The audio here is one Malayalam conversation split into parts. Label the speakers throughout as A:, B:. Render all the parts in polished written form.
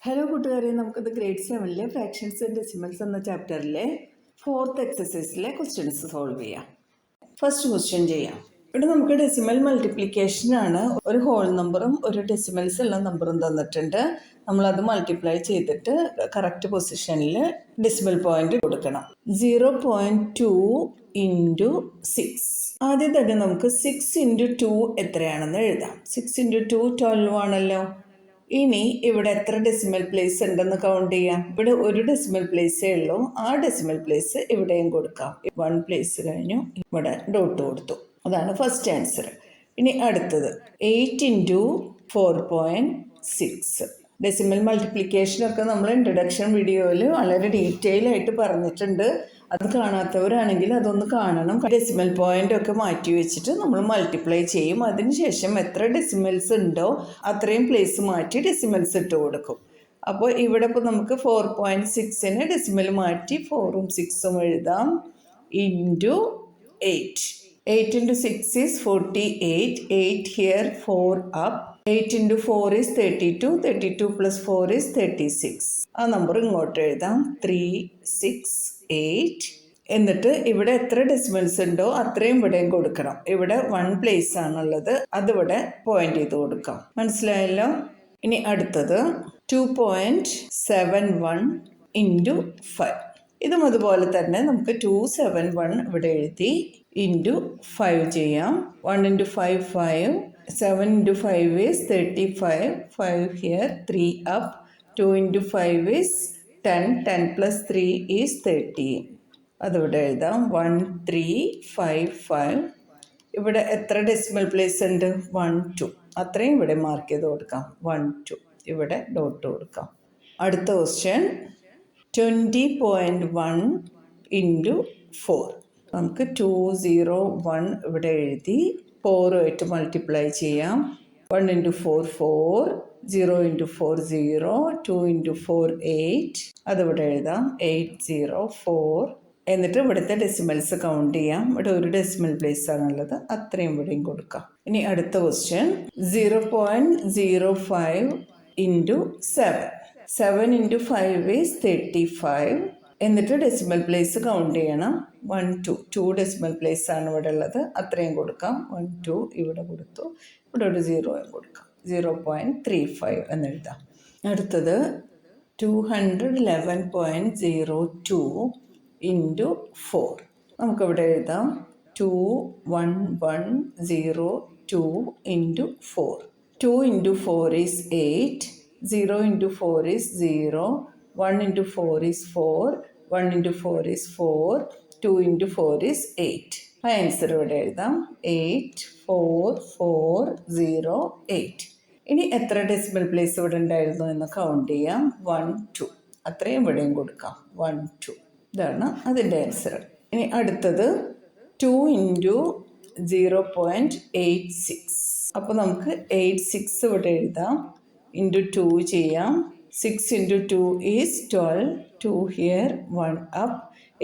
A: ഹലോ കൂട്ടുകാരെ, നമുക്കിത് ഗ്രേഡ് 7 ഫ്രാക്ഷൻസ് ആൻഡ് ഡെസിമൽസ് എന്ന ചാപ്റ്ററിലെ 4th എക്സസൈസിലെ ക്വസ്റ്റ്യൻസ് സോൾവ് ചെയ്യാം. ഫസ്റ്റ് ക്വസ്റ്റ്യൻ ചെയ്യാം. ഇവിടെ നമുക്ക് ഡെസിമൽ മൾട്ടിപ്ലിക്കേഷനാണ്. ഒരു ഹോൾ നമ്പറും ഒരു ഡെസിമൽസ് ഉള്ള നമ്പറും തന്നിട്ടുണ്ട്. നമ്മളത് മൾട്ടിപ്ലൈ ചെയ്തിട്ട് കറക്റ്റ് പൊസിഷനിൽ ഡെസിമൽ പോയിന്റ് കൊടുക്കണം. 0.2 ഇൻറ്റു 6. ആദ്യം തന്നെ നമുക്ക് 6 ഇൻറ്റു 2 എത്രയാണെന്ന് എഴുതാം. 6 ഇൻറ്റു 2 12 ആണല്ലോ. ഇനി ഇവിടെ എത്ര ഡെസിമൽ പ്ലേസ് ഉണ്ടെന്ന് കൗണ്ട് ചെയ്യാം. ഇവിടെ ഒരു ഡെസിമൽ പ്ലേസേ ഉള്ളൂ. ആ ഡെസിമൽ പ്ലേസ് ഇവിടെയും കൊടുക്കാം. 1 പ്ലേസ് കഴിഞ്ഞു, ഇവിടെ ഡോട്ട് കൊടുത്തു. അതാണ് ഫസ്റ്റ് ആൻസർ. ഇനി അടുത്തത് 8 ഇൻറ്റു 4.6. ഡെസിമൽ മൾട്ടിപ്ലിക്കേഷനൊക്കെ നമ്മൾ ഇൻട്രഡക്ഷൻ വീഡിയോയിൽ വളരെ ഡീറ്റെയിൽ ആയിട്ട് പറഞ്ഞിട്ടുണ്ട്. അത് കാണാത്തവരാണെങ്കിൽ അതൊന്ന് കാണണം. ഡെസിമൽ പോയിന്റ് ഒക്കെ മാറ്റി വെച്ചിട്ട് നമ്മൾ മൾട്ടിപ്ലൈ ചെയ്യും. അതിനുശേഷം എത്ര ഡെസിമൽസ് ഉണ്ടോ അത്രയും പ്ലേസ് മാറ്റി ഡെസിമൽസ് ഇട്ട് കൊടുക്കും. അപ്പോൾ ഇവിടെ ഇപ്പോൾ നമുക്ക് 4.6ന് ഡെസിമൽ മാറ്റി 4ഉം 6ഉം എഴുതാം. Into 8. 8 into 6 is 48. 8 here, 4 up. 8 into 4 is 32. 32 plus 4 is 36. ആ നമ്പർ ഇങ്ങോട്ട് എഴുതാം. 3, 6, 8. എന്നിട്ട് ഇവിടെ എത്ര ഡെസിമൽസ് ഉണ്ടോ അത്രയും ഇവിടെയും കൊടുക്കണം. ഇവിടെ 1 പ്ലേസ് ആണുള്ളത്, അതിവിടെ പോയിന്റ് ചെയ്ത് കൊടുക്കാം. മനസ്സിലായല്ലോ? ഇനി അടുത്തത് 2.71 ഇൻറ്റു 5. ഇതും അതുപോലെ തന്നെ നമുക്ക് 271 ഇവിടെ എഴുതി ഇൻറ്റു 5 ചെയ്യാം. 1 into 5 5. 7 into 5 is 35. 5 here, 3 up. 2 into 5 is 10. 10 plus 3 is 13. അതിവിടെ എഴുതാം. 1 3 5 5. ഇവിടെ എത്ര ഡെസിമൽ പ്ലേസ് ഉണ്ട്? 1 2. അത്രയും ഇവിടെ മാർക്ക് ചെയ്ത് കൊടുക്കാം. 1 2. ഇവിടെ ഡോട്ട് കൊടുക്കാം. അടുത്ത ക്വസ്റ്റ്യൻ 20.1 ഇൻറ്റു 4. നമുക്ക് 201 ഇവിടെ എഴുതി 4ആയിട്ട് മൾട്ടിപ്ലൈ ചെയ്യാം. 1 ഇൻറ്റു 4 4. 0 ഇൻറ്റു 4 0. 2 ഇൻറ്റു 4 8. അതിവിടെ എഴുതാം. 804. എന്നിട്ട് ഇവിടുത്തെ ഡെസിമൽസ് കൗണ്ട് ചെയ്യാം. ഇവിടെ ഒരു ഡെസിമൽ പ്ലേസ് ആണുള്ളത്, അത്രയും ഇവിടെയും കൊടുക്കാം. ഇനി അടുത്ത ക്വസ്റ്റ്യൻ 0.05 ഇൻറ്റു 7. 7 into 5 is 35. എന്നിട്ട് ഡെസിമൽ പ്ലേസ് കൗണ്ട് ചെയ്യണം. 1 2. 2 ഡെസിമൽ പ്ലേസ് ആണ് ഇവിടെ ഉള്ളത്, അത്രയും കൊടുക്കാം. 1 2 ഇവിടെ കൊടുത്തു. ഇവിടെ ഒരു 0 കൊടുക്കാം. 0.35 എന്നെഴുതാം. അടുത്തത് 211.02 ഇൻറ്റു 4. നമുക്കിവിടെ എഴുതാം. 21102 into 4. 2 into 4 is 8. 0 into 4 is 0. 1 into 4 is 4. 1 into 4 is 4. 2 into 4 is 8. Answer ഇവിടെ എഴുതാം. 84408. ഇനി എത്ര ഡെസിമൽ പ്ലേസ് ഇവിടെ ഉണ്ടായിരുന്നു എന്ന് കൗണ്ട് ചെയ്യാം. 1 2. അത്രയും ഇവിടെയും കൊടുക്കാം. 1 2. ഇതാണ് അതിൻ്റെ ആൻസർ. ഇനി അടുത്തത് 2 ഇൻറ്റു 0.86. അപ്പോൾ നമുക്ക് 86 ഇവിടെ എഴുതാം. ഇൻറ്റു 2 ചെയ്യാം. 6 into 2 is 12. 2 here, 1 up.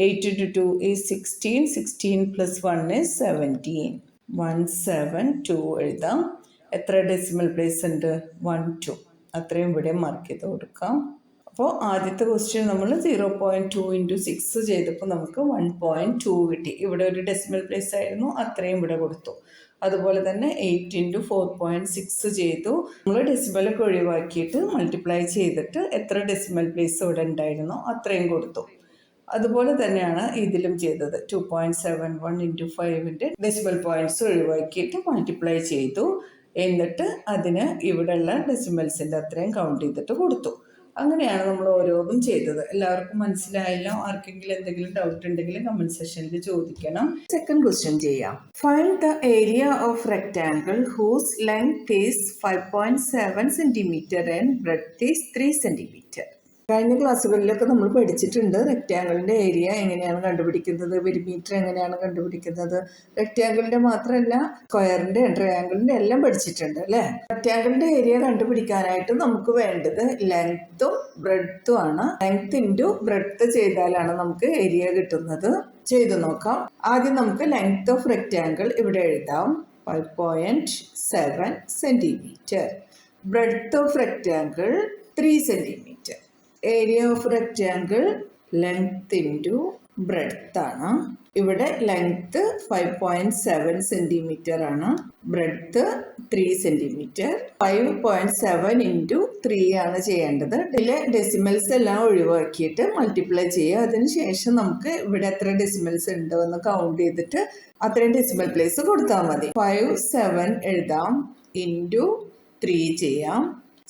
A: 8 into 2 is 16. 16 plus 1 is 17. 172 എഴുതാം. എത്ര ഡെസിമൽ പ്ലേസ് ഉണ്ട്? 1 2. അത്രയും ഇവിടെ മാർക്ക് ചെയ്ത് കൊടുക്കാം. അപ്പോൾ ആദ്യത്തെ ക്വസ്റ്റ്യൻ നമ്മൾ 0.2 ഇൻറ്റു 6 ചെയ്തപ്പോൾ നമുക്ക് 1.2 കിട്ടി. ഇവിടെ ഒരു ഡെസിമൽ പ്ലേസ് ആയിരുന്നു, അത്രയും ഇവിടെ കൊടുത്തു. അതുപോലെ തന്നെ 8 ഇൻറ്റു 4.6 ചെയ്തു. നമ്മൾ ഡെസിമലൊക്കെ ഒഴിവാക്കിയിട്ട് മൾട്ടിപ്ലൈ ചെയ്തിട്ട് എത്ര ഡെസിമൽ പ്ലേസ് ഇവിടെ ഉണ്ടായിരുന്നോ അത്രയും കൊടുത്തു. അതുപോലെ തന്നെയാണ് ഇതിലും ചെയ്തത്. 2.71 ഇൻറ്റു 5ൻ്റെ ഡെസിമൽ പോയിൻറ്റ്സ് ഒഴിവാക്കിയിട്ട് മൾട്ടിപ്ലൈ ചെയ്തു. എന്നിട്ട് അതിന് ഇവിടെയുള്ള ഡെസിമൽസിൻ്റെ അത്രയും കൗണ്ട് ചെയ്തിട്ട് കൊടുത്തു. അങ്ങനെയാണ് നമ്മൾ ഓരോന്നും ചെയ്തത്. എല്ലാവർക്കും മനസ്സിലായല്ലോ? ആർക്കെങ്കിലും എന്തെങ്കിലും ഡൗട്ട് ഉണ്ടെങ്കിൽ കമന്റ് സെക്ഷനിൽ ചോദിക്കണം. സെക്കൻഡ് ക്വസ്റ്റ്യൻ ചെയ്യാം. Find the area of rectangle whose length is 5.7 centimetre and breadth is 3 centimetre. കഴിഞ്ഞ ക്ലാസ്സുകളിലൊക്കെ നമ്മൾ പഠിച്ചിട്ടുണ്ട് റെക്റ്റാങ്കിളിൻ്റെ ഏരിയ എങ്ങനെയാണ് കണ്ടുപിടിക്കുന്നത്, പെരിമീറ്റർ എങ്ങനെയാണ് കണ്ടുപിടിക്കുന്നത്. റെക്റ്റാങ്കിളിൻ്റെ മാത്രമല്ല, സ്ക്വയറിൻ്റെ, ട്രയാങ്കിളിൻ്റെ എല്ലാം പഠിച്ചിട്ടുണ്ട് അല്ലേ? റെക്റ്റാങ്കിളിൻ്റെ ഏരിയ കണ്ടുപിടിക്കാനായിട്ട് നമുക്ക് വേണ്ടത് ലെങ്ത്തും ബ്രെഡ്ത്തും ആണ്. ലെങ്ത് ഇൻറ്റു ബ്രെഡ്ത്ത് ചെയ്താലാണ് നമുക്ക് ഏരിയ കിട്ടുന്നത്. ചെയ്തു നോക്കാം. ആദ്യം നമുക്ക് ലെങ്ത് ഓഫ് റെക്റ്റാങ്കിൾ ഇവിടെ എഴുതാം. 5.7 centimetre. Breadth of rectangle 3 centimetre. Area of rectangle length into breadth ആണ്. ഇവിടെ ലെങ്ത് 5.7 സെൻറ്റിമീറ്റർ ആണ്, ബ്രെഡ്ത്ത് 3 സെൻറ്റിമീറ്റർ. 5.7 ഇൻറ്റു 3 ആണ് ചെയ്യേണ്ടത്. ഇതിലെ ഡെസിമൽസ് എല്ലാം ഒഴിവാക്കിയിട്ട് മൾട്ടിപ്ലൈ ചെയ്യുക. അതിനുശേഷം നമുക്ക് ഇവിടെ എത്ര ഡെസിമൽസ് ഉണ്ടോ എന്ന് കൗണ്ട് ചെയ്തിട്ട് അത്രയും ഡെസിമൽ പ്ലേസ് കൊടുത്താൽ മതി. 5 7 എഴുതാം, ഇൻറ്റു 3 ചെയ്യാം.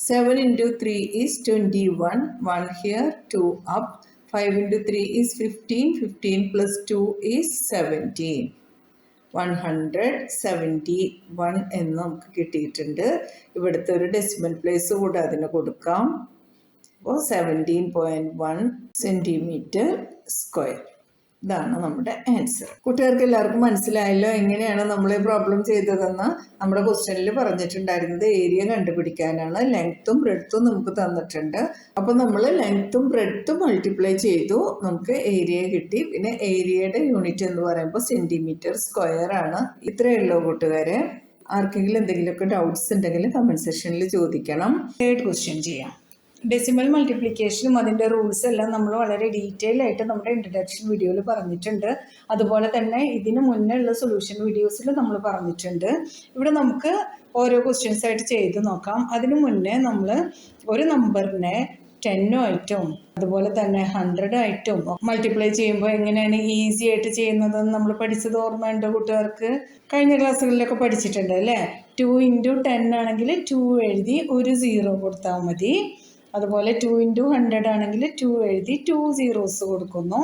A: 7 into 3 is 21, 1 here, 2 up. 5 into 3 is 15, 15 plus 2 is 17. 171 എന്ന് നമുക്ക് കിട്ടിയിട്ടുണ്ട്. ഇവിടുത്തെ ഒരു ഡെസിമൽ പ്ലേസ് കൂടെ അതിന് കൊടുക്കാം. അപ്പോൾ 17.1 സെൻറ്റിമീറ്റർ സ്ക്വയർ. ഇതാണ് നമ്മുടെ ആൻസർ. കുട്ടികൾക്ക് എല്ലാവർക്കും മനസ്സിലായല്ലോ എങ്ങനെയാണ് നമ്മൾ ഈ പ്രോബ്ലം ചെയ്തതെന്ന്. നമ്മുടെ ക്വസ്റ്റ്യനിൽ പറഞ്ഞിട്ടുണ്ടായിരുന്നത് ഏരിയ കണ്ടുപിടിക്കാനാണ്. ലെങ്ത്തും ബ്രെഡ്ത്തും നമുക്ക് തന്നിട്ടുണ്ട്. അപ്പോൾ നമ്മൾ ലെങ്ത്തും ബ്രെഡ്ത്തും മൾട്ടിപ്ലൈ ചെയ്തു, നമുക്ക് ഏരിയ കിട്ടി. പിന്നെ ഏരിയയുടെ യൂണിറ്റ് എന്ന് പറയുമ്പോൾ സെൻറ്റിമീറ്റർ സ്ക്വയർ ആണ്. ഇത്രയേ ഉള്ളൂ കൂട്ടുകാരെ. ആർക്കെങ്കിലും എന്തെങ്കിലുമൊക്കെ ഡൗട്ട്സ് ഉണ്ടെങ്കിൽ കമൻറ്റ് സെക്ഷനിൽ ചോദിക്കണം. 3rd ക്വസ്റ്റ്യൻ ചെയ്യാം. ഡെസിമൽ മൾട്ടിപ്ലിക്കേഷനും അതിൻ്റെ റൂൾസ് എല്ലാം നമ്മൾ വളരെ ഡീറ്റെയിൽ ആയിട്ട് നമ്മുടെ ഇൻട്രഡക്ഷൻ വീഡിയോയിൽ പറഞ്ഞിട്ടുണ്ട്. അതുപോലെ തന്നെ ഇതിന് മുന്നേ ഉള്ള സൊല്യൂഷൻ വീഡിയോസിൽ നമ്മൾ പറഞ്ഞിട്ടുണ്ട്. ഇവിടെ നമുക്ക് ഓരോ ക്വസ്റ്റ്യൻസ് ആയിട്ട് ചെയ്ത് നോക്കാം. അതിനു മുന്നേ നമ്മൾ ഒരു നമ്പറിനെ 10 ആയിട്ടും അതുപോലെ തന്നെ 100 ആയിട്ടും മൾട്ടിപ്ലൈ ചെയ്യുമ്പോൾ എങ്ങനെയാണ് ഈസി ആയിട്ട് ചെയ്യുന്നതെന്ന് നമ്മൾ പഠിച്ചത് ഓർമ്മയുണ്ട് കൂട്ടുകാർക്ക്? കഴിഞ്ഞ ക്ലാസ്സുകളിലൊക്കെ പഠിച്ചിട്ടുണ്ട് അല്ലേ? 2 into 10 ആണെങ്കിൽ 2 എഴുതി ഒരു 0 കൊടുത്താൽ മതി. അതുപോലെ 2 into 100 ആണെങ്കിൽ 2 എഴുതി 2 zeros കൊടുക്കുന്നു.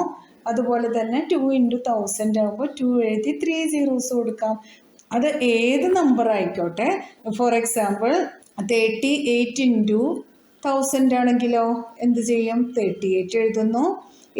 A: അതുപോലെ തന്നെ 2 into 1000 ആകുമ്പോൾ 2 എഴുതി 3 zeros കൊടുക്കാം. അത് ഏത് നമ്പർ ആയിക്കോട്ടെ. ഫോർ എക്സാമ്പിൾ 38 into 1000 ആണെങ്കിലോ എന്ത് ചെയ്യും? 38 എഴുതുന്നു,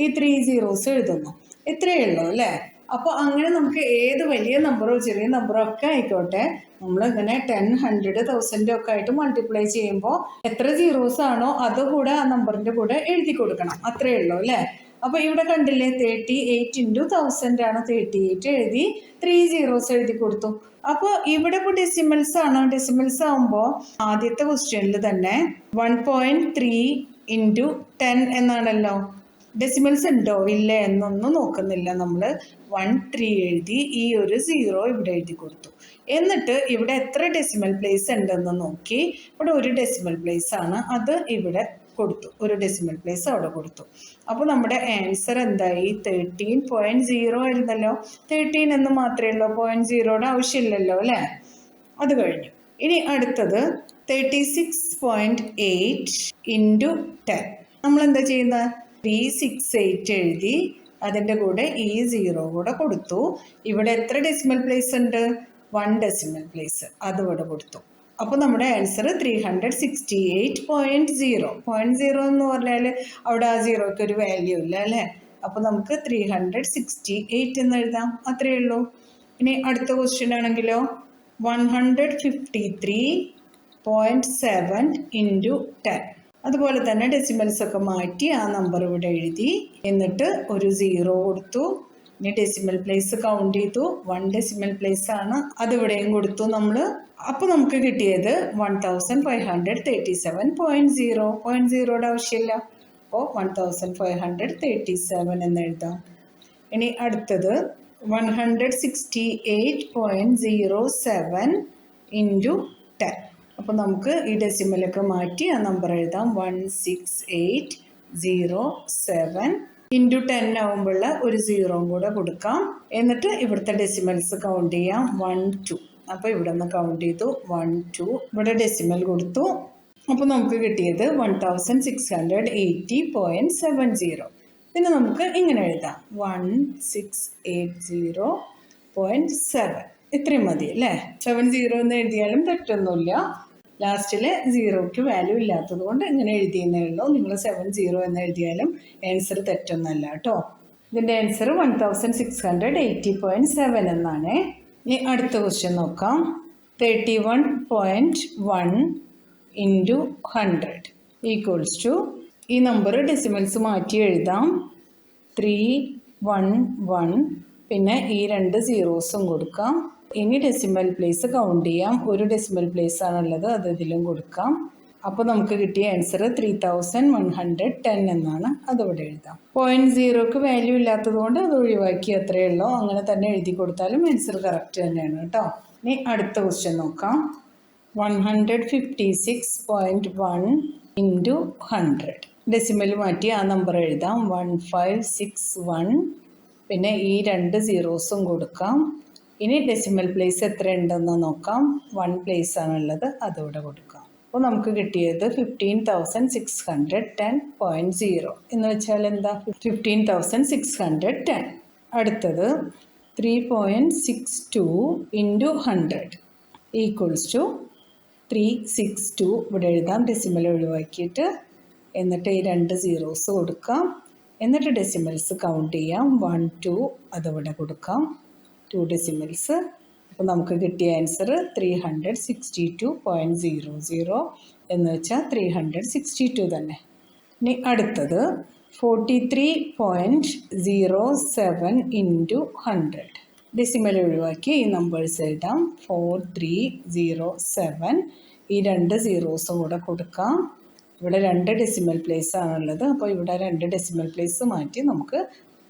A: ഈ 3 zeros എഴുതുന്നു. ഇത്രയേ ഉള്ളൂ അല്ലേ? അപ്പോൾ അങ്ങനെ നമുക്ക് ഏത് വലിയ നമ്പറോ ചെറിയ നമ്പറോ ഒക്കെ ആയിക്കോട്ടെ, നമ്മൾ ഇങ്ങനെ 10, 100, 1000 ഒക്കെ ആയിട്ട് മൾട്ടിപ്ലൈ ചെയ്യുമ്പോൾ എത്ര സീറോസ് ആണോ അതുകൂടെ ആ നമ്പറിൻ്റെ കൂടെ എഴുതി കൊടുക്കണം. അത്രയേ ഉള്ളൂ അല്ലേ? അപ്പോൾ ഇവിടെ കണ്ടില്ലേ, 38 into 1000 ആണ്. 38 എഴുതി 3 zeros എഴുതി കൊടുത്തു. അപ്പോൾ ഇവിടെ ഇപ്പോൾ ഡെസിമൽസ് ആണ്. ഡെസിമൽസ് ആകുമ്പോൾ ആദ്യത്തെ ക്വസ്റ്റ്യനിൽ തന്നെ 1.3 into 10 എന്നാണല്ലോ. ഡെസിമൽസ് ഉണ്ടോ ഇല്ലേ എന്നൊന്നും നോക്കുന്നില്ല. നമ്മൾ 13 എഴുതി ഈ ഒരു 0 ഇവിടെ എഴുതി കൊടുത്തു. എന്നിട്ട് ഇവിടെ എത്ര ഡെസിമൽ പ്ലേസ് ഉണ്ടെന്ന് നോക്കി. ഇവിടെ ഒരു ഡെസിമൽ പ്ലേസ് ആണ്, അത് ഇവിടെ കൊടുത്തു. ഒരു ഡെസിമൽ പ്ലേസ് അവിടെ കൊടുത്തു. അപ്പോൾ നമ്മുടെ ആൻസർ എന്തായി? 13.0 ആയിരുന്നല്ലോ. 13 എന്ന് മാത്രമേ ഉള്ളൂ, 0.0യുടെ ആവശ്യമില്ലല്ലോ അല്ലേ? അത് കഴിഞ്ഞു. ഇനി അടുത്തത് 36.8 into 10. നമ്മളെന്താ ചെയ്യുന്നത്? 368 എഴുതി അതിൻ്റെ കൂടെ ഈ 0 കൂടെ കൊടുത്തു. ഇവിടെ എത്ര ഡെസിമൽ പ്ലേസ് ഉണ്ട്? 1 ഡെസിമൽ പ്ലേസ്, അത് ഇവിടെ കൊടുത്തു. അപ്പോൾ നമ്മുടെ ആൻസർ 368.0. 0.0 എന്ന് പറഞ്ഞാൽ അവിടെ ആ 0ക്ക് ഒരു വാല്യൂ ഇല്ല അല്ലേ? അപ്പോൾ നമുക്ക് 368 എന്ന് എഴുതാം. അത്രയേ ഉള്ളൂ. ഇനി അടുത്ത ക്വസ്റ്റ്യൻ ആണെങ്കിലോ 153.7 into 10. അതുപോലെ തന്നെ ഡെസിമൽസ് ഒക്കെ മാറ്റി ആ നമ്പർ ഇവിടെ എഴുതി, എന്നിട്ട് ഒരു 0 കൊടുത്തു. ഇനി ഡെസിമൽ പ്ലേസ് കൗണ്ട് ചെയ്തു. 1 ഡെസിമൽ പ്ലേസ് ആണ്, അതിവിടെയും കൊടുത്തു നമ്മൾ. അപ്പോൾ നമുക്ക് കിട്ടിയത് 1537.0. 0.0യുടെ ആവശ്യമില്ല. അപ്പോൾ 1537 എന്ന് എഴുതാം. ഇനി അടുത്തത് 168.07 into 10. അപ്പോൾ നമുക്ക് ഈ ഡെസിമലൊക്കെ മാറ്റി ആ നമ്പർ എഴുതാം. 16807 into 10 ആകുമ്പോൾ ഒരു 0 കൂടെ കൊടുക്കാം. എന്നിട്ട് ഇവിടുത്തെ ഡെസിമൽസ് കൗണ്ട് ചെയ്യാം. 1 2. അപ്പോൾ ഇവിടെ നിന്ന് കൗണ്ട് ചെയ്തു. 1 2 ഇവിടെ ഡെസിമൽ കൊടുത്തു. അപ്പോൾ നമുക്ക് കിട്ടിയത് 1680.70. പിന്നെ നമുക്ക് ഇങ്ങനെ എഴുതാം 1680.7. ഇത്രയും മതി അല്ലേ? 70 എന്ന് എഴുതിയാലും തെറ്റൊന്നുമില്ല. ലാസ്റ്റിൽ 0ക്ക് വാല്യൂ ഇല്ലാത്തത് കൊണ്ട് ഇങ്ങനെ എഴുതിയെന്നേ ഉള്ളൂ. നിങ്ങൾ 70 എന്ന് എഴുതിയാലും ആൻസർ തെറ്റൊന്നല്ല കേട്ടോ. ഇതിൻ്റെ ആൻസർ 1680.7 എന്നാണ്. ഇനി അടുത്ത ക്വസ്റ്റ്യൻ നോക്കാം. 31.1 into 100 ഈക്വൽസ് ടു, ഈ നമ്പർ ഡെസിമൽസ് മാറ്റി എഴുതാം. 311 പിന്നെ ഈ 2 സീറോസും കൊടുക്കാം. ഇനി ഡെസിമൽ പ്ലേസ് കൗണ്ട് ചെയ്യാം. ഒരു ഡെസിമൽ പ്ലേസ് ആണുള്ളത്, അത് ഇതിലും കൊടുക്കാം. അപ്പോൾ നമുക്ക് കിട്ടിയ ആൻസർ 3110 എന്നാണ്. അതിവിടെ എഴുതാം. 0.0ക്ക് വാല്യൂ ഇല്ലാത്തത് കൊണ്ട് അത് ഒഴിവാക്കി, അത്രയേ ഉള്ളൂ. അങ്ങനെ തന്നെ എഴുതി കൊടുത്താലും ആൻസർ കറക്റ്റ് തന്നെയാണ് കേട്ടോ. ഇനി അടുത്ത ക്വസ്റ്റ്യൻ നോക്കാം. 156.1 ഇൻറ്റു 100. ഡെസിമൽ മാറ്റി ആ നമ്പർ എഴുതാം. 1561. പിന്നെ ഈ 2 സീറോസും കൊടുക്കാം. ഇനി ഡെസിമൽ പ്ലേസ് എത്ര ഉണ്ടെന്ന് നോക്കാം. 1 പ്ലേസ് ആണുള്ളത്, അതിവിടെ കൊടുക്കാം. അപ്പോൾ നമുക്ക് കിട്ടിയത് 15,610.0 എന്ന് വെച്ചാൽ എന്താ? 15,610. അടുത്തത് 3.62 ഇൻറ്റു 100 ഈക്വൽസ് ടു 362. ഇവിടെ എഴുതാം, ഡെസിമൽ ഒഴിവാക്കിയിട്ട്. എന്നിട്ട് ഈ 2 സീറോസ് കൊടുക്കാം. എന്നിട്ട് ഡെസിമൽസ് കൗണ്ട് ചെയ്യാം. 1 2 അതിവിടെ കൊടുക്കാം, 2 ഡെസിമൽസ്. അപ്പോൾ നമുക്ക് കിട്ടിയ ആൻസർ 362.00 എന്ന് വെച്ചാൽ 362 തന്നെ. ഇനി അടുത്തത് 43.07 ഇൻറ്റു 100. ഡെസിമൽ ഒഴിവാക്കി ഈ നമ്പേഴ്സ് എഴുതാം. 4307. ഈ 2 സീറോസും കൂടെ കൊടുക്കാം. ഇവിടെ 2 ഡെസിമൽ പ്ലേസ് ആണുള്ളത്, അപ്പോൾ ഇവിടെ 2 ഡെസിമൽ പ്ലേസ് മാറ്റി നമുക്ക്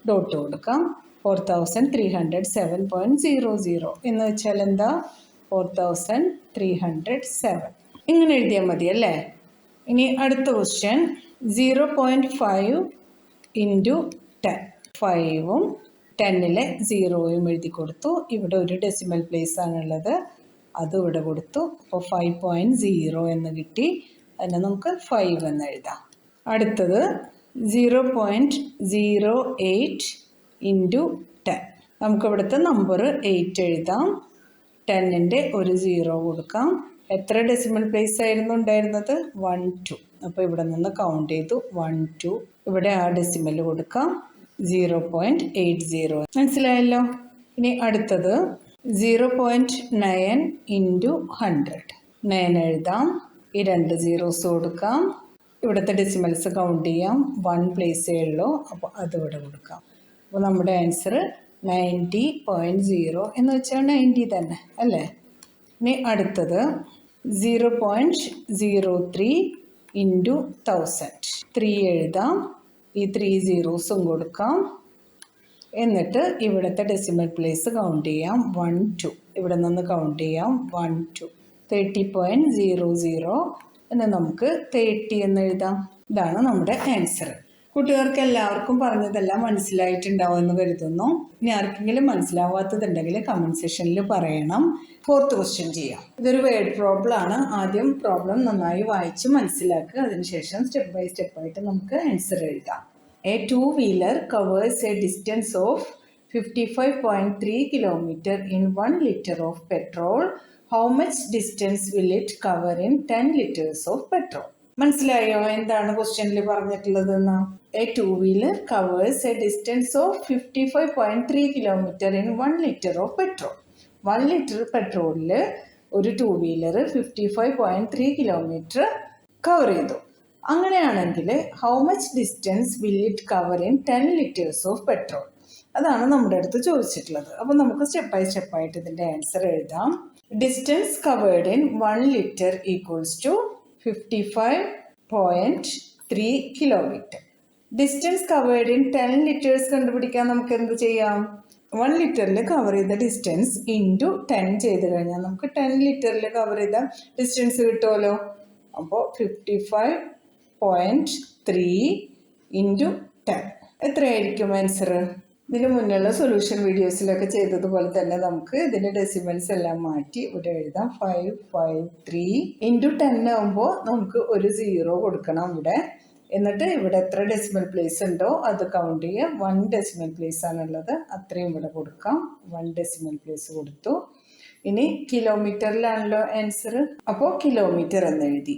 A: ഡോട്ട് കൊടുക്കാം. 4307.00 എന്ന് വെച്ചാൽ എന്താ? 4307. ഇങ്ങനെ എഴുതിയാൽ മതി അല്ലേ? ഇനി അടുത്ത ക്വസ്റ്റ്യൻ 0.5 ഇൻറ്റു 10. 5ഉം 10ലെ 0യും എഴുതി കൊടുത്തു. ഇവിടെ ഒരു ഡെസിമൽ പ്ലേസ് ആണുള്ളത്, അതും ഇവിടെ കൊടുത്തു. അപ്പോൾ 5.0 എന്ന് കിട്ടി. അതിനെ നമുക്ക് 5 എന്ന് എഴുതാം. അടുത്തത് 0.08 ഇൻറ്റു 10. നമുക്ക് ഇവിടുത്തെ നമ്പർ 8 എഴുതാം. 10ൻ്റെ ഒരു 0 കൊടുക്കാം. എത്ര ഡെസിമൽ പ്ലേസ് ആയിരുന്നു ഉണ്ടായിരുന്നത്? 1 2. അപ്പോൾ ഇവിടെ നിന്ന് കൗണ്ട് ചെയ്തു. 1 2. ഇവിടെ ആ ഡെസിമൽ കൊടുക്കാം. 0.80. മനസ്സിലായല്ലോ? ഇനി അടുത്തത് 0.9 ഇൻറ്റു 100. 9 എഴുതാം. ഈ 2 സീറോസ് കൊടുക്കാം. ഇവിടുത്തെ ഡെസിമൽസ് കൗണ്ട് ചെയ്യാം. 1 പ്ലേസേ ഉള്ളൂ, അപ്പോൾ അതിവിടെ കൊടുക്കാം. അപ്പോൾ നമ്മുടെ ആൻസർ 90.0 എന്ന് വെച്ചാൽ 90 തന്നെ അല്ലേ? ഇനി അടുത്തത് 0.03 ഇൻറ്റു 1000. 3 എഴുതാം. ഈ 3 സീറോസും കൊടുക്കാം. എന്നിട്ട് ഇവിടുത്തെ ഡെസിമൽ പ്ലേസ് കൗണ്ട് ചെയ്യാം. 1 2. ഇവിടെ നിന്ന് കൗണ്ട് ചെയ്യാം. 1 2. 30.00 എന്ന് നമുക്ക് 30 എന്ന് എഴുതാം. ഇതാണ് നമ്മുടെ ആൻസർ. കൂട്ടുകാർക്ക് എല്ലാവർക്കും പറഞ്ഞതെല്ലാം മനസ്സിലായിട്ടുണ്ടാവും എന്ന് കരുതുന്നു. ഇനി ആർക്കെങ്കിലും മനസ്സിലാവാത്തതുണ്ടെങ്കിൽ കമൻറ്റ് സെക്ഷനിൽ പറയണം. 4th ക്വസ്റ്റ്യൻ ചെയ്യാം. ഇതൊരു വേർഡ് പ്രോബ്ലം ആണ്. ആദ്യം പ്രോബ്ലം നന്നായി വായിച്ച് മനസ്സിലാക്കുക. അതിനുശേഷം സ്റ്റെപ്പ് ബൈ സ്റ്റെപ്പായിട്ട് നമുക്ക് ആൻസർ എഴുതാം. A 2-wheeler covers a distance of 55.3 km in 1 liter of petrol. How much distance will it cover in 10 liters of petrol? മനസ്സിലായോ എന്താണ് ക്വസ്റ്റ്യനിൽ പറഞ്ഞിട്ടുള്ളതെന്ന്? A 2-wheeler covers a distance of 55.3 km in 1 liter of petrol. 1 litre പെട്രോളിൽ ഒരു 2-wheeler 55.3 കിലോമീറ്റർ കവർ ചെയ്തു. അങ്ങനെയാണെങ്കിൽ how much distance will it cover in 10 liters of petrol? അതാണ് നമ്മുടെ അടുത്ത് ചോദിച്ചിട്ടുള്ളത്. അപ്പോൾ നമുക്ക് സ്റ്റെപ്പ് ബൈ സ്റ്റെപ്പായിട്ട് ഇതിൻ്റെ ആൻസർ എഴുതാം. Distance covered in 1 liter equals to 55.3 kilometre. Distance covered in 10 liters കണ്ടുപിടിക്കാൻ നമുക്ക് എന്ത് ചെയ്യാം? 1 ലിറ്ററിൽ കവർ ചെയ്ത ഡിസ്റ്റൻസ് ഇൻറ്റു 10 ചെയ്ത് കഴിഞ്ഞാൽ നമുക്ക് 10 ലിറ്ററിൽ കവർ ചെയ്ത ഡിസ്റ്റൻസ് കിട്ടുമല്ലോ. അപ്പോൾ 55.3 ഇൻറ്റു 10 എത്രയായിരിക്കും ആൻസർ? ഇതിന് മുന്നുള്ള സൊല്യൂഷൻ വീഡിയോസിലൊക്കെ ചെയ്തതുപോലെ തന്നെ നമുക്ക് ഇതിൻ്റെ ഡെസിമൽസ് എല്ലാം മാറ്റി ഇവിടെ എഴുതാം. 553 ഇൻറ്റു 10 ആകുമ്പോൾ നമുക്ക് ഒരു 0 കൊടുക്കണം ഇവിടെ. എന്നിട്ട് ഇവിടെ എത്ര ഡെസിമൽ പ്ലേസ് ഉണ്ടോ അത് കൗണ്ട് ചെയ്യുക. 1 ഡെസിമൽ പ്ലേസ് ആണുള്ളത്, അത്രയും ഇവിടെ കൊടുക്കാം. 1 ഡെസിമൽ പ്ലേസ് കൊടുത്തു. ഇനി കിലോമീറ്ററിലാണല്ലോ ആൻസർ, അപ്പോൾ കിലോമീറ്റർ എന്ന് എഴുതി.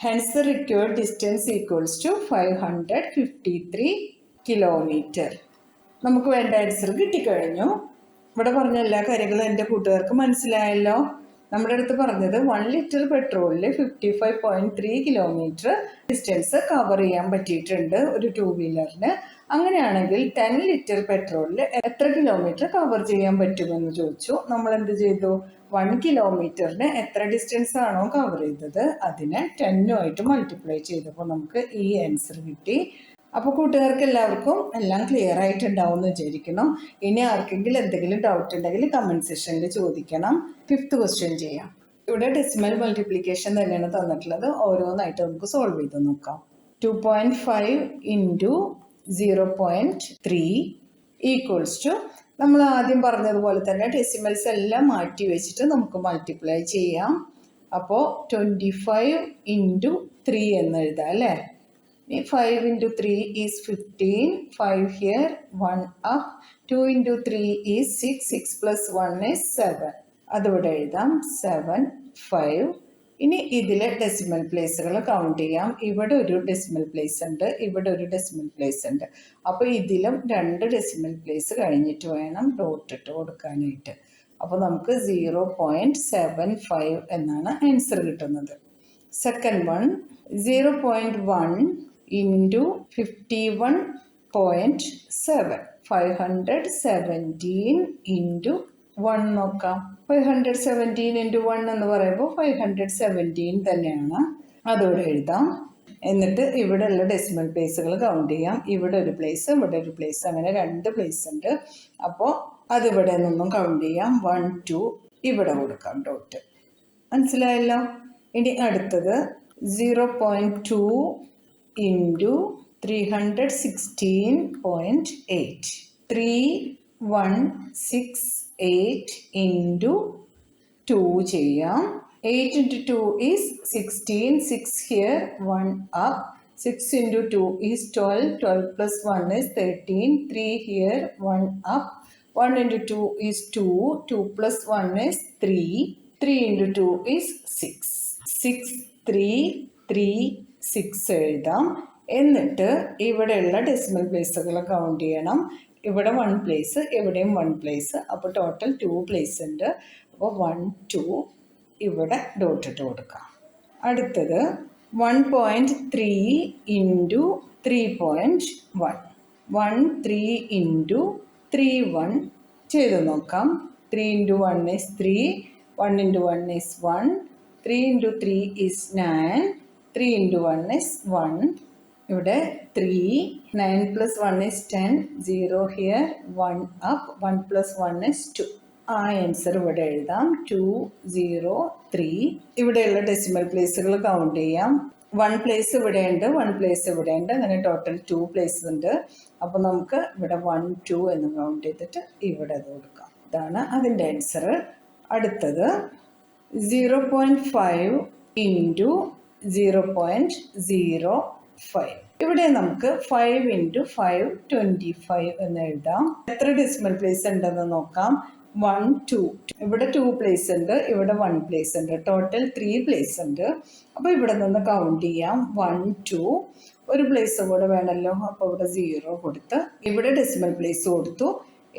A: Hence the required distance equals to 553 kilometre. നമുക്ക് വേണ്ട ആൻസർ കിട്ടിക്കഴിഞ്ഞു. ഇവിടെ പറഞ്ഞ എല്ലാ കാര്യങ്ങളും എൻ്റെ കൂട്ടുകാർക്ക് മനസ്സിലായല്ലോ. നമ്മുടെ അടുത്ത് പറഞ്ഞത് 1 ലിറ്റർ പെട്രോളിൽ 55.3 കിലോമീറ്റർ ഡിസ്റ്റൻസ് കവർ ചെയ്യാൻ പറ്റിയിട്ടുണ്ട് ഒരു 2-wheelerന്. അങ്ങനെയാണെങ്കിൽ 10 ലിറ്റർ പെട്രോളിൽ എത്ര കിലോമീറ്റർ കവർ ചെയ്യാൻ പറ്റുമെന്ന് ചോദിച്ചു. നമ്മൾ എന്ത് ചെയ്തു? 1 കിലോമീറ്ററിന് എത്ര ഡിസ്റ്റൻസ് ആണോ കവർ ചെയ്തത് അതിനെ 10 മൾട്ടിപ്ലൈ ചെയ്തപ്പോൾ നമുക്ക് ഈ ആൻസർ കിട്ടി. അപ്പോൾ കൂട്ടുകാർക്ക് എല്ലാവർക്കും എല്ലാം ക്ലിയർ ആയിട്ടുണ്ടാവും എന്ന് വിചാരിക്കണം. ഇനി ആർക്കെങ്കിലും എന്തെങ്കിലും ഡൗട്ട് ഉണ്ടെങ്കിൽ കമൻറ്റ് സെക്ഷനിൽ ചോദിക്കണം. 5th ക്വസ്റ്റ്യൻ ചെയ്യാം. ഇവിടെ ഡെസിമൽ മൾട്ടിപ്ലിക്കേഷൻ തന്നെയാണ് തന്നിട്ടുള്ളത്. ഓരോന്നായിട്ട് നമുക്ക് സോൾവ് ചെയ്ത് നോക്കാം. 2.5 ഇൻറ്റു 0.3 ഈക്വൽസ് ടു, നമ്മൾ ആദ്യം പറഞ്ഞതുപോലെ തന്നെ ഡെസിമൽസ് എല്ലാം മാറ്റി വെച്ചിട്ട് നമുക്ക് മൾട്ടിപ്ലൈ ചെയ്യാം. അപ്പോൾ 25 ഇൻറ്റു 3 എന്ന് എഴുതാം അല്ലേ. 5 into 3 is 15, 5 here, 1 up, 2 into 3 is 6, 6 plus 1 is 7. അതിവിടെ എഴുതാം 7, 5. ഇനി ഇതിലെ ഡെസിമൽ പ്ലേസുകൾ കൗണ്ട് ചെയ്യാം. ഇവിടെ ഒരു ഡെസിമൽ പ്ലേസ് ഉണ്ട്, ഇവിടെ ഒരു ഡെസിമൽ പ്ലേസ് ഉണ്ട്. അപ്പോൾ ഇതിലും 2 ഡെസിമൽ പ്ലേസ് കഴിഞ്ഞിട്ട് വേണം ഡോട്ട് ഇട്ട് കൊടുക്കാനായിട്ട്. അപ്പോൾ നമുക്ക് 0.75 എന്നാണ് ആൻസർ കിട്ടുന്നത്. സെക്കൻഡ് വൺ 0.1 into 51.7, 517 into 1 നോക്കാം. 517 into 1 എന്ന് പറയുമ്പോൾ 517 തന്നെയാണ്. അതോടെ എഴുതാം. എന്നിട്ട് ഇവിടെ ഉള്ള ഡെസിമൽ പ്ലേസുകൾ കൗണ്ട് ചെയ്യാം. ഇവിടെ ഒരു പ്ലേസ്, ഇവിടെ ഒരു പ്ലേസ്, അങ്ങനെ 2 പ്ലേസ് ഉണ്ട്. അപ്പോൾ അതിവിടെ നിന്നും കൗണ്ട് ചെയ്യാം. 1 2 ഇവിടെ കൊടുക്കാം ഡോട്ട്. മനസ്സിലായല്ലോ. ഇനി അടുത്തത് 0.2 into 316.8, 3168 into 2 ചെയ്യാം. 8 into 2 is 16, 6 here, 1 up, 6 into 2 is 12, 12 plus 1 is 13, 3 here, 1 up, 1 into 2 is 2, 2 plus 1 is 3, 3 into 2 is 6, 6 3 3 6 എഴുതാം. എന്നിട്ട് ഇവിടെയുള്ള ഡെസിമൽ പ്ലേസുകൾ കൗണ്ട് ചെയ്യണം. ഇവിടെ 1 പ്ലേസ്, ഇവിടെയും 1 പ്ലേസ്. അപ്പോൾ ടോട്ടൽ 2 പ്ലേസ് ഉണ്ട്. അപ്പോൾ 1 2 ഇവിടെ ഡോട്ട് ഇട്ട് കൊടുക്കാം. അടുത്തത് 1.3 ഇൻറ്റു 3.1, 13 ഇൻറ്റു 31 ചെയ്ത് നോക്കാം. 3 into 1 is 3, 1 into 1 is 1, 3 into 3 is 9, 3 into 1 is 1. ഇവിടെ 3, 9 plus 1 is 10, 0 here, 1 up, 1 plus 1 is 2. ആ ആൻസർ ഇവിടെ എഴുതാം 203. ഇവിടെയുള്ള ഡെസിമൽ പ്ലേസുകൾ കൗണ്ട് ചെയ്യാം. 1 പ്ലേസ് ഇവിടെ ഉണ്ട്, 1 പ്ലേസ് ഇവിടെ ഉണ്ട്, അങ്ങനെ ടോട്ടൽ 2 പ്ലേസ് ഉണ്ട്. അപ്പോൾ നമുക്ക് ഇവിടെ 1 2 എന്ന് കൗണ്ട് ചെയ്തിട്ട് ഇവിടെ അത് കൊടുക്കാം. ഇതാണ് അതിൻ്റെ ആൻസർ. അടുത്തത് 0.5 ഇൻറ്റു 0.05. ഇവിടെ നമുക്ക് 5 into 5 25 എന്ന് എഴുതാം. എത്ര ഡെസിമൽ പ്ലേസ് ഉണ്ടെന്ന് നോക്കാം. 1 2, ഇവിടെ 2 പ്ലേസ് ഉണ്ട്, ഇവിടെ 1 പ്ലേസ് ഉണ്ട്, ടോട്ടൽ 3 പ്ലേസ് ഉണ്ട്. അപ്പോൾ ഇവിടെ നിന്ന് കൗണ്ട് ചെയ്യാം. 1 2, ഒരു പ്ലേസ് കൂടെ വേണമല്ലോ. അപ്പോൾ ഇവിടെ 0 കൊടുത്ത് ഇവിടെ ഡെസിമൽ പ്ലേസ് കൊടുത്തു.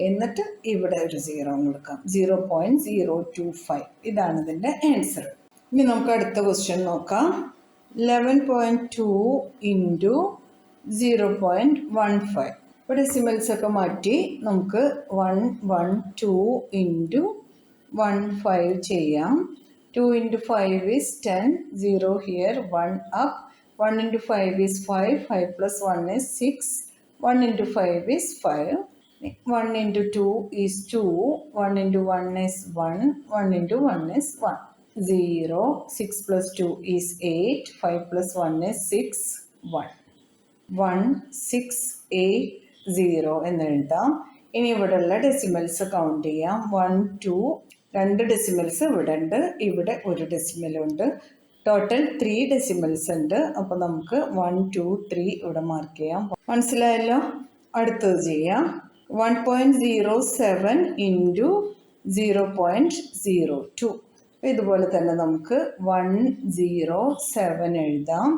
A: എന്നിട്ട് ഇവിടെ ഒരു 0 കൊടുക്കാം. 0.025. ഇതാണ് ഇതിൻ്റെ ആൻസർ. ഇനി നമുക്ക് അടുത്ത ക്വസ്റ്റ്യൻ നോക്കാം. 11.2 ഇൻറ്റു 0.15. ഇപ്പോൾ ഡെസിമൽസ് ഒക്കെ മാറ്റി നമുക്ക് 1 1 2 ഇൻറ്റു 1 5 ചെയ്യാം. 2 into 5 is 10, 0 here, 1 up, 1 into 5 is 5, 5 plus 1 is 6, 1 into 5 is 5, 1 into 2 is 2, 1 into 1 is 1, 1 into 1 is 1. 0, 6 plus 2 is 8, 5 plus 1 is 6, 1. 1 6 8 0 എന്ന് എഴുതാം. ഇനി ഇവിടെയുള്ള ഡെസിമൽസ് കൗണ്ട് ചെയ്യാം. 1 2, 2 ഡെസിമൽസ് ഇവിടെ ഉണ്ട്, ഇവിടെ ഒരു ഡെസിമലുണ്ട്. ടോട്ടൽ 3 ഡെസിമൽസ് ഉണ്ട്. അപ്പോൾ നമുക്ക് 1 2 3 ഇവിടെ മാർക്ക് ചെയ്യാം. മനസ്സിലായല്ലോ. അടുത്തത് ചെയ്യാം. 1.07 ഇൻറ്റു 0.02. ഇതുപോലെ തന്നെ നമുക്ക് 107 എഴുതാം.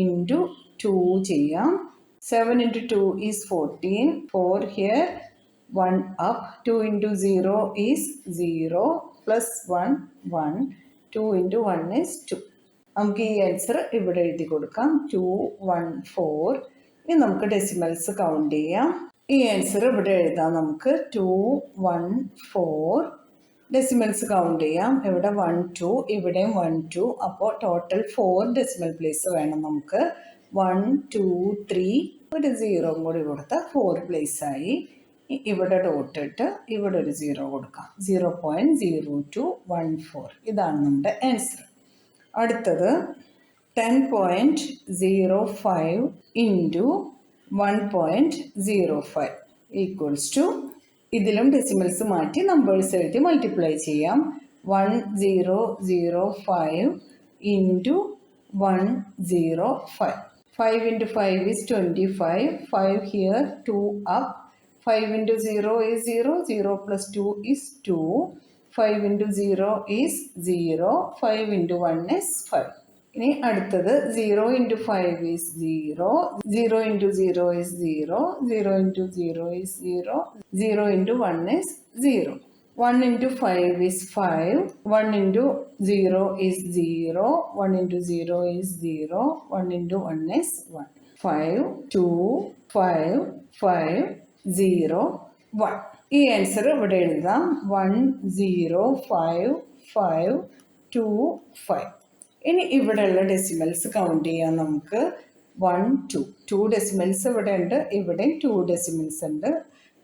A: ഇൻറ്റു 2 ചെയ്യാം. 7 into 2 is 14, 4 here, 1 up, 2 into 0 is 0, plus 1 1, 2 into 1 is 2. നമുക്ക് ഈ ആൻസർ ഇവിടെ എഴുതി കൊടുക്കാം. 214. ഇനി നമുക്ക് ഡെസിമൽസ് കൗണ്ട് ചെയ്യാം. ഈ ആൻസർ ഇവിടെ എഴുതാം. നമുക്ക് 214 ഡെസിമൽസ് കൗണ്ട് ചെയ്യാം. ഇവിടെ 1 2, ഇവിടെയും 1 2. അപ്പോൾ ടോട്ടൽ 4 ഡെസിമൽ പ്ലേസ് വേണം നമുക്ക്. 1 2 3 ഒരു 0 കൂടി കൊടുത്താൽ 4 പ്ലേസ് ആയി. ഇവിടെ ഡോട്ട് ഇട്ട് ഇവിടെ ഒരു 0 കൊടുക്കാം. 0.0214 ഇതാണ് നമ്മുടെ ആൻസർ. അടുത്തത് 10.05 ഇൻറ്റു 1.05 ഈക്വൽസ് ടു, ഇതിലും ഡെസിമൽസ് മാറ്റി നമ്പേഴ്സ് എഴുതി മൾട്ടിപ്ലൈ ചെയ്യാം. 1005 into 105. 5 into 5 is 25. 5 here, 2 up. 5 into 0 is 0. 0 plus 2 is 2. 5 into 0 is 0. 5 into 1 is 5. ഇനി അടുത്തത് 0 into 5 is 0. 0 into 0 is 0. 0 into 0 is 0. 0 into 1 is 0. 1 into 5 is 5. 1 into 0 is 0. 1 into 0 is 0. 1 into 1 is 1. 5, 2, 5, 5, 0, 1. ഈ ആൻസർ ഇവിടെ എഴുതാം. 1 0 5 5 2 5. ഇനി ഇവിടെയുള്ള ഡെസിമൽസ് കൗണ്ട് ചെയ്യാം നമുക്ക്. 1 2. 2 ഡെസിമൽസ് ഇവിടെ ഉണ്ട്, ഇവിടെയും 2 ഡെസിമൽസ് ഉണ്ട്.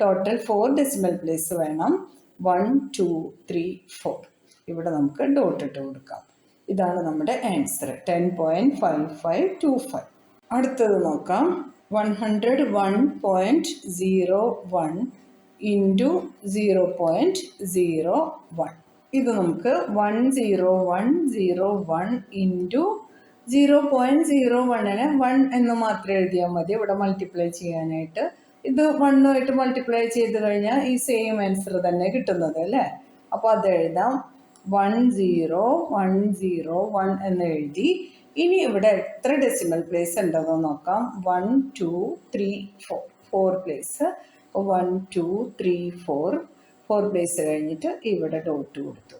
A: ടോട്ടൽ 4 ഡെസിമൽ പ്ലേസ് വേണം. 1 2 3 4. ഇവിടെ നമുക്ക് ഡോട്ട് ഇട്ട് കൊടുക്കാം. ഇതാണ് നമ്മുടെ ആൻസർ 10.5525. അടുത്തത് നോക്കാം. 101.01 ഇൻറ്റു 0.01. ഇത് നമുക്ക് 10101 ഇൻറ്റു 0.01നെ 1 എന്ന് മാത്രം എഴുതിയാൽ മതി ഇവിടെ മൾട്ടിപ്ലൈ ചെയ്യാനായിട്ട്. ഇത് 1ആയിട്ട് മൾട്ടിപ്ലൈ ചെയ്ത് കഴിഞ്ഞാൽ ഈ സെയിം ആൻസർ തന്നെ കിട്ടുന്നത് അല്ലേ. അപ്പോൾ അത് എഴുതാം. 10101 എന്ന് എഴുതി. ഇനി ഇവിടെ എത്ര ഡെസിമൽ പ്ലേസ് ഉണ്ടെന്ന് നോക്കാം. 1 2 3 4. 4 പ്ലേസ്. 1 2 3 4. 4 പ്ലേസ് കഴിഞ്ഞിട്ട് ഇവിടെ ഡോട്ട് കൊടുത്തു.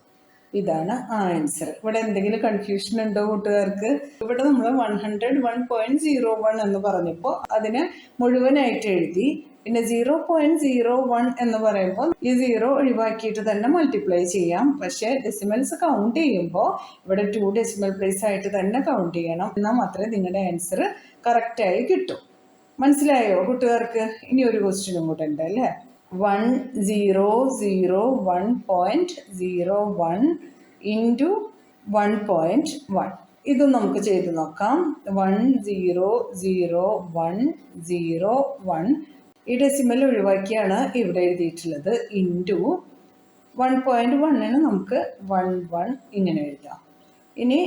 A: ഇതാണ് ആ ആൻസർ. ഇവിടെ എന്തെങ്കിലും കൺഫ്യൂഷൻ ഉണ്ടോ കൂട്ടുകാർക്ക്? ഇവിടെ നമ്മൾ 101.01 എന്ന് പറഞ്ഞപ്പോൾ അതിനെ മുഴുവനായിട്ട് എഴുതി. പിന്നെ 0.01 എന്ന് പറയുമ്പോൾ ഈ 0 ഒഴിവാക്കിയിട്ട് തന്നെ മൾട്ടിപ്ലൈ ചെയ്യാം. പക്ഷേ ഡെസിമൽസ് കൗണ്ട് ചെയ്യുമ്പോൾ ഇവിടെ 2 ഡെസിമൽ പ്ലേസ് ആയിട്ട് തന്നെ കൗണ്ട് ചെയ്യണം. എന്നാൽ മാത്രമേ നിങ്ങളുടെ ആൻസർ കറക്റ്റായി കിട്ടും. മനസ്സിലായോ കൂട്ടുകാർക്ക്? ഇനി ഒരു ക്വസ്റ്റ്യനും കൂടെ ഉണ്ട് അല്ലേ. 1001.01 ഇൻറ്റു 1.1. ഇത് നമുക്ക് ചെയ്ത് നോക്കാം. 1000101. ഈ ഡെസിമൽ ഒഴിവാക്കിയാണ് ഇവിടെ എഴുതിയിട്ടുള്ളത്. ഇൻറ്റു 1.1ന് നമുക്ക് 11 ഇങ്ങനെ എഴുതാം. ഇനി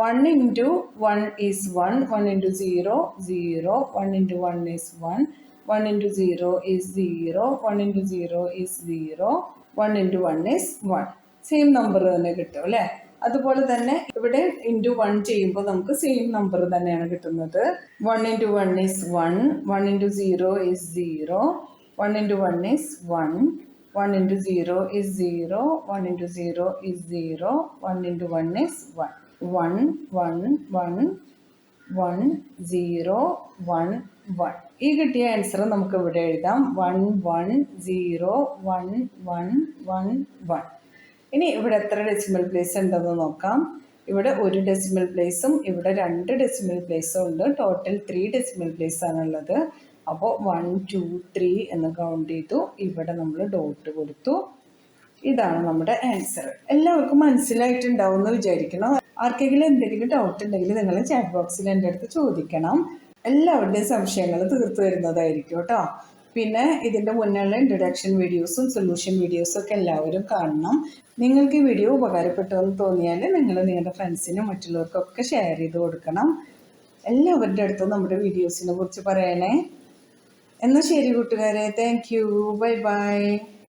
A: 1 into 1 is 1. 1 into 0 0. 1 into 1 is 1. 1 into 0 is 0. 1 into 0 is 0. 1 into 1 is 1. Same number തന്നെ കിട്ടും അല്ലേ. അതുപോലെ തന്നെ ഇവിടെ ഇൻറ്റു 1 ചെയ്യുമ്പോൾ നമുക്ക് സെയിം നമ്പർ തന്നെയാണ് കിട്ടുന്നത്. 1 into 1 is 1. 1 into 0 is 0. 1 into 1 is 1. 1 into 0 is 0. 1 into 0 is 0. 1 into 1 is 1. 1 1 1 1 0 1 1. ഈ കിട്ടിയ ആൻസർ നമുക്ക് ഇവിടെ എഴുതാം. 1 1 0 1 1 1 1. ഇനി ഇവിടെ എത്ര ഡെസിമൽ പ്ലേസ് ഉണ്ടെന്ന് നോക്കാം. ഇവിടെ ഒരു ഡെസിമൽ പ്ലേസും ഇവിടെ 2 ഡെസിമൽ പ്ലേസും ഉണ്ട്. ടോട്ടൽ 3 ഡെസിമൽ പ്ലേസ് ആണുള്ളത്. അപ്പോൾ 1 2 3 എന്ന് കൗണ്ട് ചെയ്തു. ഇവിടെ നമ്മൾ ഡോട്ട് കൊടുത്തു. ഇതാണ് നമ്മുടെ ആൻസർ. എല്ലാവർക്കും മനസ്സിലായിട്ടുണ്ടാവും എന്ന് വിചാരിക്കണം. ആർക്കെങ്കിലും എന്തെങ്കിലും ഡൗട്ട് ഉണ്ടെങ്കിൽ നിങ്ങൾ ചാറ്റ് ബോക്സിൽ എൻ്റെ അടുത്ത് ചോദിക്കണം. എല്ലാവരുടെയും സംശയങ്ങൾ തീർത്തു വരുന്നതായിരിക്കും കേട്ടോ. പിന്നെ ഇതിൻ്റെ മുന്നുള്ള ഇൻട്രൊഡക്ഷൻ വീഡിയോസും സൊല്യൂഷൻ വീഡിയോസും ഒക്കെ എല്ലാവരും കാണണം. നിങ്ങൾക്ക് ഈ വീഡിയോ ഉപകാരപ്പെട്ടെന്ന് തോന്നിയാൽ നിങ്ങൾ നിങ്ങളുടെ ഫ്രണ്ട്സിനും മറ്റുള്ളവർക്കൊക്കെ ഷെയർ ചെയ്ത് കൊടുക്കണം. എല്ലാവരുടെ അടുത്തും നമ്മുടെ വീഡിയോസിനെ കുറിച്ച് പറയണേ. എന്നാൽ ശരി കൂട്ടുകാരെ, താങ്ക് യു, ബൈ ബൈ.